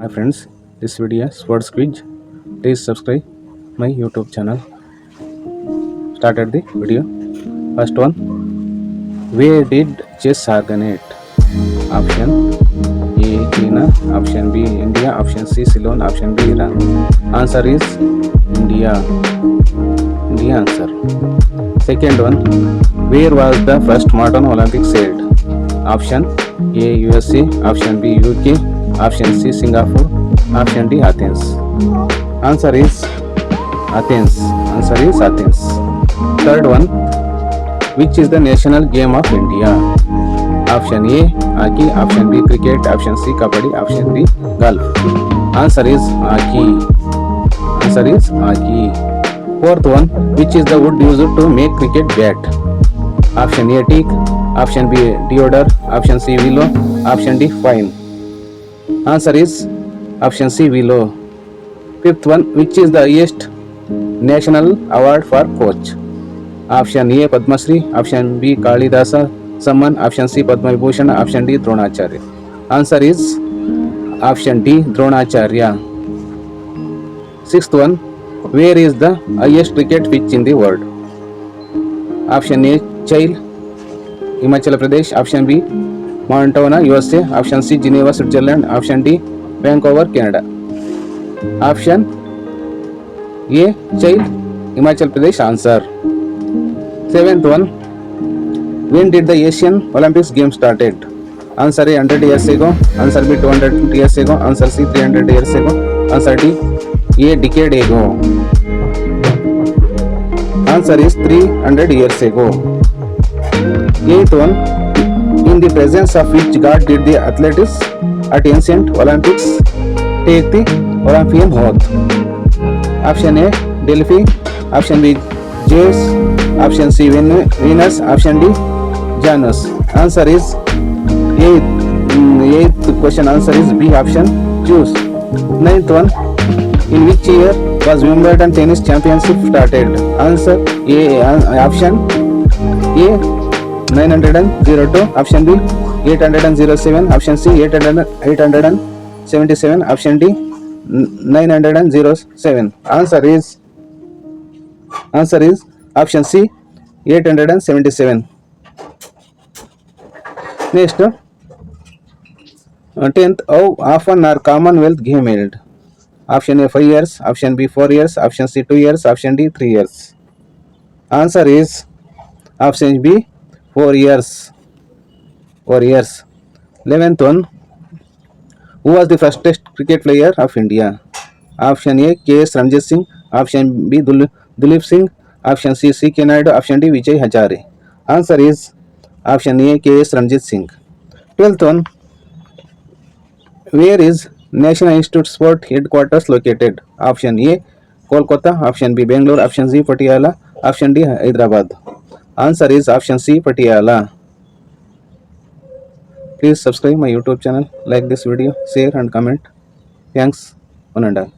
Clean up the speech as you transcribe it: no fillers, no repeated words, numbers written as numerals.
Hi friends, this video is sports quiz. Please subscribe my YouTube channel. Started the video. First one. Where did chess originate? Option A China, option B India, option C Ceylon, option D Iran. Answer is India. India answer. Second one. Where was the first modern Olympics held? Option A USA, option B UK, option C Singapore, option D Athens. Answer is Athens. Answer is Athens. Third one. Which is the national game of India? Option A hockey, option B cricket, option C kabaddi, option D golf. Answer is hockey. Answer is hockey. Fourth one. Which is the wood used to make cricket bat? Option A teak, option B deodar, option C willow, option D pine. Answer is option C willow. Fifth one. Which is the highest national award for coach? Option A Padma Shri, option B Kalidasa Samman, option C Padma Vibhushan, option D Dronacharya. Answer is option D Dronacharya. Sixth one. Where is the highest cricket pitch in the world? Option A Chail, Himachal Pradesh, option B Montana, USA, option C Geneva, Switzerland, option D Vancouver, Canada. Option A Chail, Himachal Pradesh answer. Seventh one. When did the Asian Olympics Games started? Answer A 100 years ago, answer B 250 years ago, answer C 300 years ago, answer D a decade ago. Answer is 300 years ago. Eighth one. In the presence of which god did the athletes at ancient Olympics take the Olympian oath? Option A Delphi, option B Zeus, option C Venus, option D Janus. Answer is eighth question. Answer is B option Zeus. Ninth one. In which year was Wimbledon tennis championship started? Answer A option A 902, option B 807, option C 877, option D 907. Answer is option C 877. Next, 10th. How often are Commonwealth Games held? Option A 5 years, option B 4 years, option C 2 years, option D 3 years. Answer is option B 4 years. 4 years. 11th one. Who was the first test cricket player of India? Option A K.S. Ranjit Singh, option B Dulip Singh, option C C.K. Naidu, option D Vijay Hazare. Answer is option A K.S. Ranjit Singh. 12th one. Where is National Institute Sport headquarters located? Option A Kolkata, option B Bangalore, option C Patiala, option D Hyderabad. Answer is option C Patiala. Please subscribe my YouTube channel, like this video, share and comment. Thanks one and all.